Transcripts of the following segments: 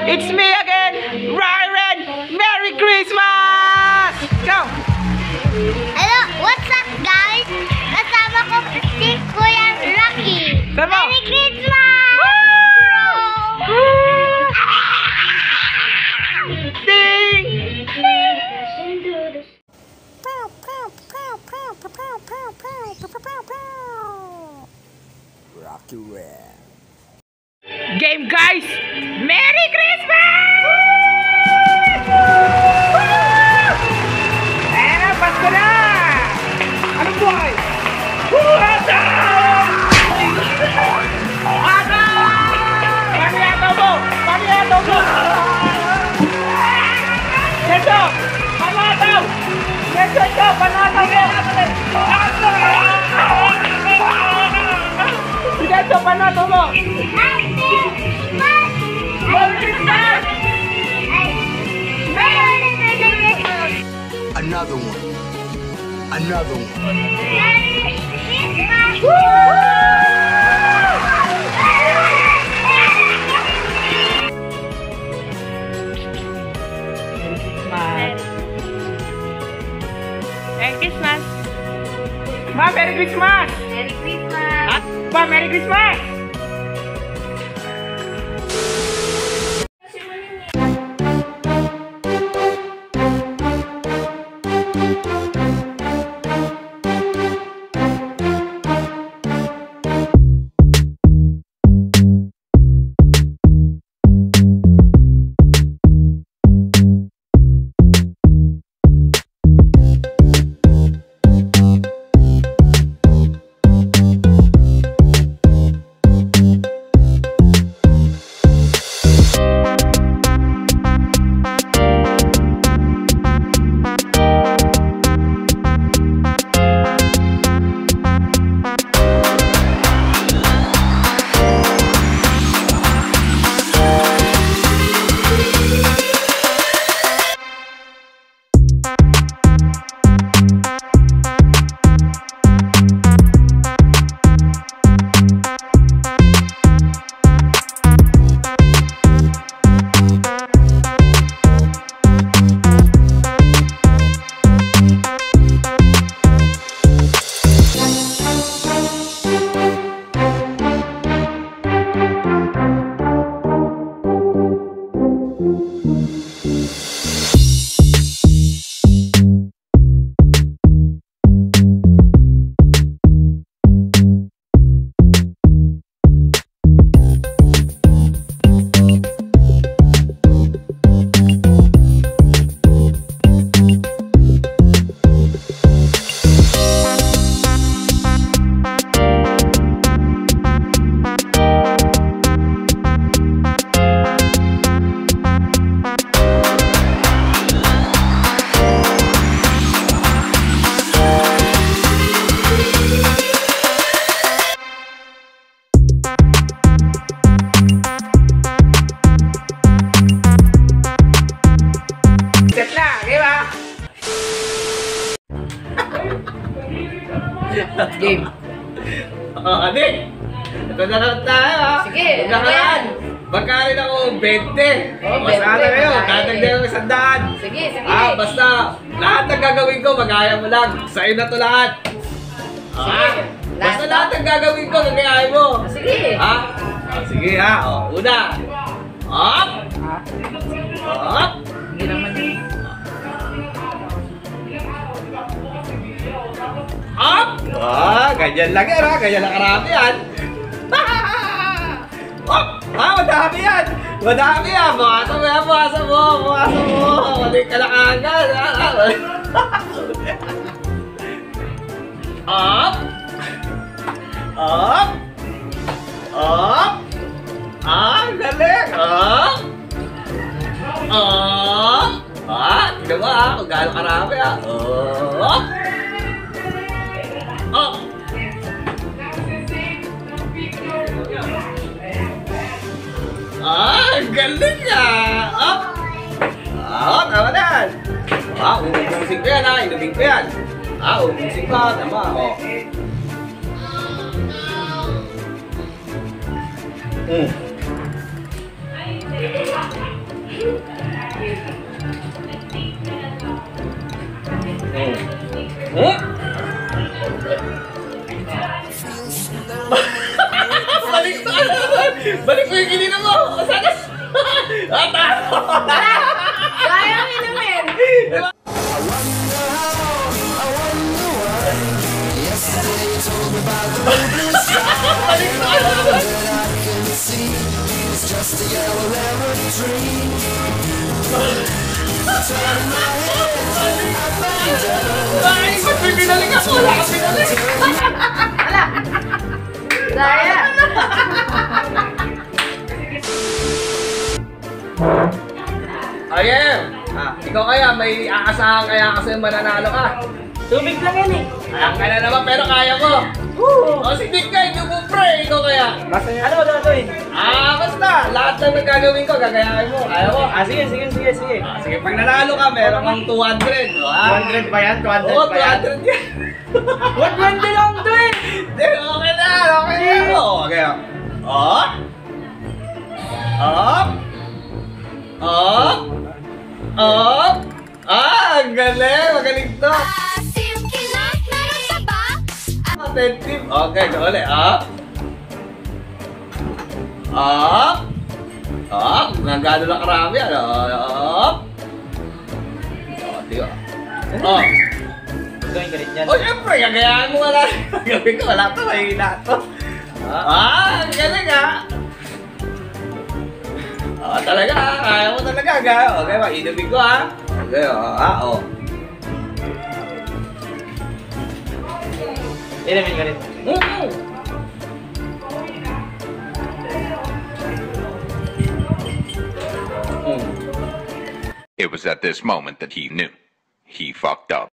It's me again, Ryan. Merry Christmas! Go! Hello, what's up guys? Kasama ko si Kuya Rocky. Merry Christmas! Ding! Rocky Red. Game guys! Merry Christmas! Ayan na, Pasko na! Anong buhay? Hata! Hata! Paniyato mo! Paniyato mo! Yeso! Panataw! Yeso ito! Panataw mo! Yeso! Panataw mo! Another one. Another one. Merry Christmas! Ma, Merry Christmas! Merry Christmas! Ha? Pa, Merry Christmas! Game. Adik! Ito na lang tayo ha. Sige, Magkakaan. Magkarin ako 20. Oh, Masana 20. kayo. Dadagdagan ko 100. Sige, sige. Basta lahat ng gagawin ko, magaya mo lang. Sa'yo na to lahat. Sige. Basta lahat ng gagawin ko, gagayahin mo. Sige. Sige ha. Una. Up. Up. Hindi naman yun. Up! Ganyan lang yan ha. Ganyan lang karami yan. Up! Madami yan. Madami yan. Bukasan mo yan. Bukasan mo. Bukasan mo. Mali ka lang agad. Up! Up! Up! Galing! Up! Up! Tignan mo ha. Kung gaano karami ha. Up! Up! Galing niya! Up! Tama na! Ubusin ko yan ha! Inumin ko yan! Ubusin ko! Tama! Balik mo yung kinina mo! Sakas! Ata! Kaya mo inumin! Balik mo! Ay! Ba't may pinaling ako? Wala kang pinaling! Kaya! Ayem! Ikaw kaya, may aasahan kaya kasi mananalo ka. Tubig lang yan eh. Ayan ka na naman, pero kaya ko. O si Dick ka, hindi mo pre. Ikaw kaya. Ano ba gagawin? Basta. Lahat ng nagagawin ko, gagayahin mo. Kaya mo. Sige. Sige, pag nanalo ka, meron kang 200. 200 ba yan? 200 Oo, ba yan? 200 yan. 120 lang to eh! Hindi, okay na. Okay. Up. Ang galing. Magaling to. Attentive. Okay, ulit. Up. Nagano lang karami. Up. Tiyo. Gawin ka rin yan. Siyempre, gagayaan mo wala. Gawin ko, wala to. Mahina to. Ang galing talaga. Kaya mo talaga. Okay, inumin ko Okay, Inumin ka rin. It was at this moment that he knew. He fucked up.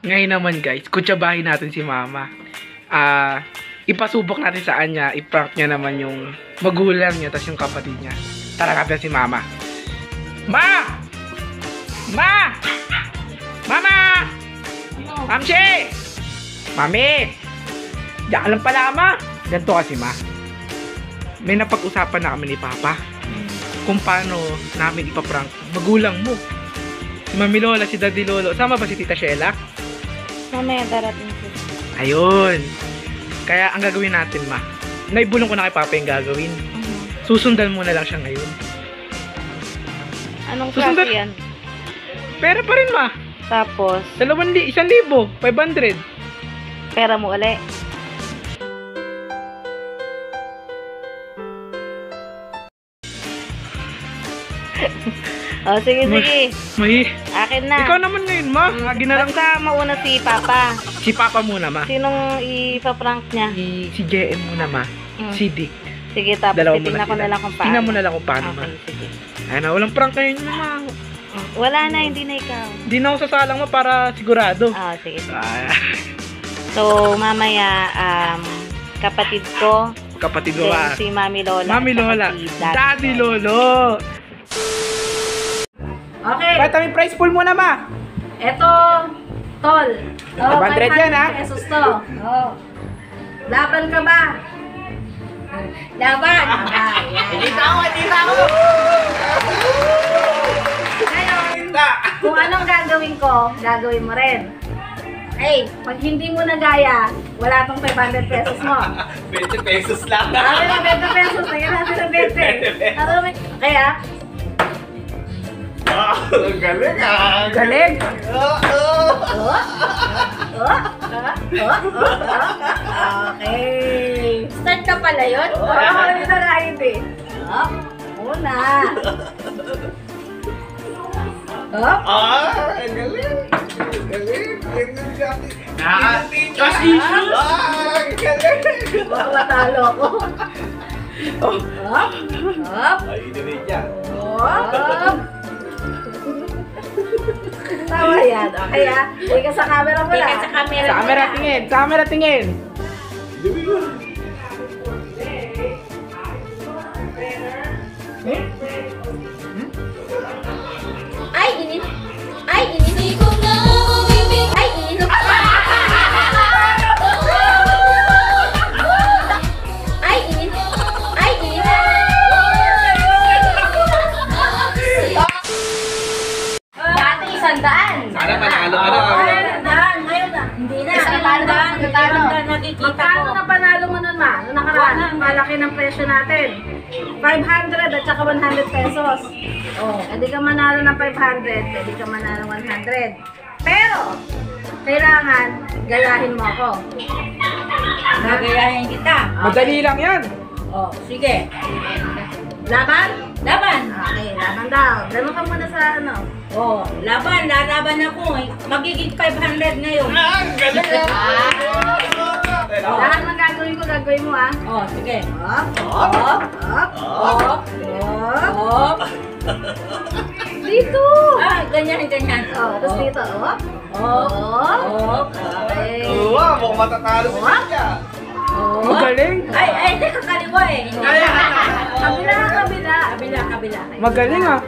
Ngayon naman guys, kutsabahin natin si Mama. Ipasubok natin sa kanya, i-prank niya naman yung magulang niya, tas yung kapatid niya. Tara kapit si Mama. Ma! Mama! Mamsi! Mami! Diyan lang pala, Ma. Ganito kasi, Ma. May napag-usapan na kami ni Papa kung paano namin ipaprank magulang mo. Si Mami Lola, si Daddy Lolo. Sama ba si Tita Sheila? Mamaya darating po. Ayun. Kaya ang gagawin natin, Ma, naibulong ko na kay Papa yung gagawin. Susundan mo na lang siya ngayon. Anong Susundan- klase yan? Pera pa rin, Ma. Tapos, 1,000, 500. pera mo uli. Sige. May, Akin na. ikaw naman ngayon, Ma. Ginalang Basta mauna si Papa. si Papa muna, Ma. Sinong ipaprank niya? Si JM muna, Ma. Si Dick. Sige, tapos Dalawa muna titignan ko sila. na lang kung paano. Tingnan mo na lang kung paano, Okay, Ma. sige. Ayun na, walang prank ngayon, Ma. Wala na, hindi na ikaw. Hindi na ako sasalang, Ma, para sigurado. Sige. Ah, So, mamaya, kapatid ko, kapatid mo, Ma. then si Mami Lola. Mami at saka Lola. si Daddy Lolo. Okay. Vitamin price pool muna, Ma. Eto, tol. 500 yan, ha? Pesos to. Laban ka ba? Laban! Hindi ako. Ngayon, kung anong gagawin ko, gagawin mo rin. Hey, pag hindi mo nagaya, wala tong 500 pesos mo. 20 pesos lang. Sabi ng 20 pesos, nagyan natin ng 20. Kaya, Ang galing Galing. okay. Start ka pala yun? Dito na hindi. Una. Ang galing. Trust issues. Ang galing. Baka matalo ko. Ay, inumin niya. Tama yan. Okay ha? Hindi ka sa camera mo lang. Sa camera Sa camera tingin. Sa camera tingin. lumalaki ng presyo natin. 500 at saka 100 pesos. Oh, pwede ka manalo ng 500, pwede ka manalo ng 100. Pero, kailangan gayahin mo ako. Gagayahin kita. Madali lang yan. Oh, sige. Laban? Laban. Okay, laban daw. Dalo ka muna sa ano. Oh, laban. Lalaban ako. Magiging 500 ngayon. Ang galing! Lahat ng gagawin mo ah. Oh, sige. Up, Op. up, Op. up. Op. Dito. Ah, ganyan. Oh, tapos dito. Up. Op. Op. Okay. Wow, mukhang matatalo si Lydia. Op. Magaling. Ay, hindi ka kaliwa eh. Kabila. Kabila. Magaling ah.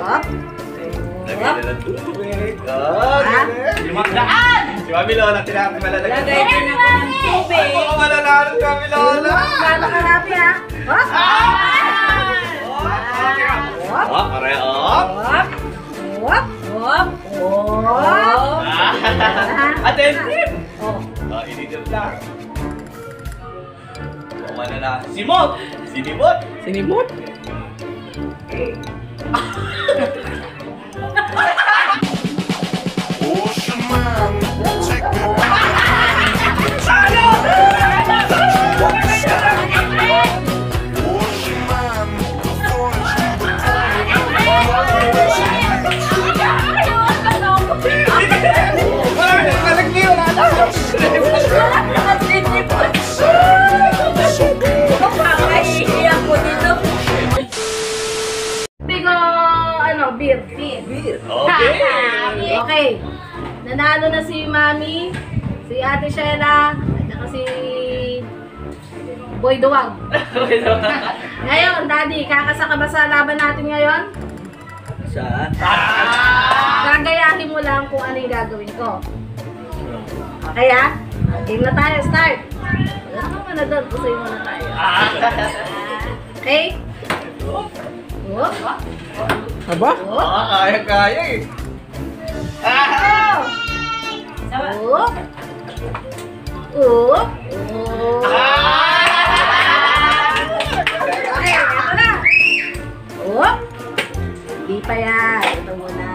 Up. Lagay na ng tubig. Oh, galing. 500! Si Mami Lola, tinatin malalagay. Lagay din ako ng tubig. Ako ka malalaro si Mami Lola. Gano'n ka rapi ah. Up. Oh, pare, oh. Op. Up. Op. Up. Attentive! Oh. Oh, inidip lang. Kumana na. Simot! Sinimot! Sinimot. Bigo, ano, beer. Okay! Okay. Nanalo na si Mami, si Ate Shela, at saka si Boy Duwag. Ngayon, Daddy, kakasa ka ba sa laban natin ngayon? Saan? Gagayahin mo lang kung ano yung gagawin ko. Okay ah? Game na tayo, start! Wala ka muna doon, pusoy muna tayo. Okay? Whoop! Aba? Whoop! Kaya eh. Whoop! Whoop! Okay, ito na! Whoop! Hindi pa yan. Ito muna.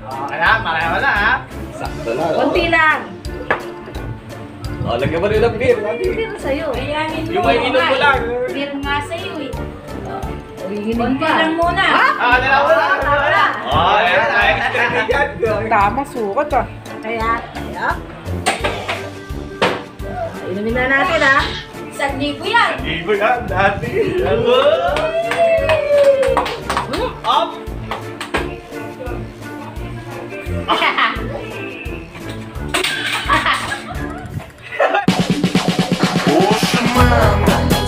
Okay na, pareho na ha. Sakto na. Kunti lang. Oh, lagyan mo rin ng beer. Hindi na sa'yo. Gayahin mo. Yung may inom mo lang. Beer nga sa'yo eh. Ulihin Konti lang muna. Wala. Oh, ayan. Extra na yan. Tamang sukat ah. Kaya, inumin na natin ha. 1,000 yan. Ibo yan, dati. Up! Ocean man,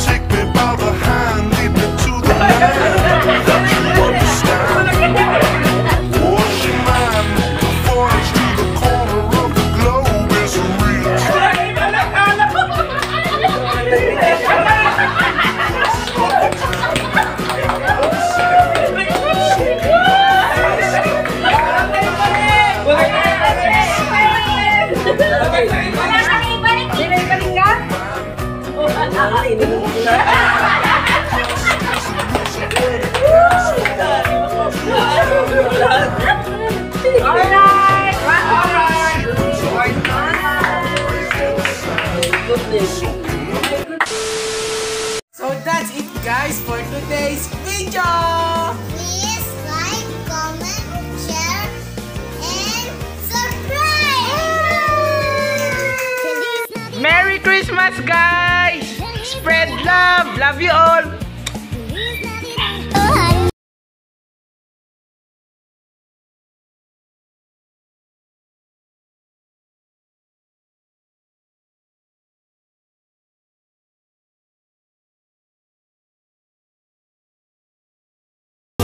take me by the hand, lead me to the land that you understand. Ocean man, the voyage to the corner of the globe is a real So that's it guys for today's video! Please like, comment, share, and subscribe! Merry Christmas guys! Spread love! Love you all!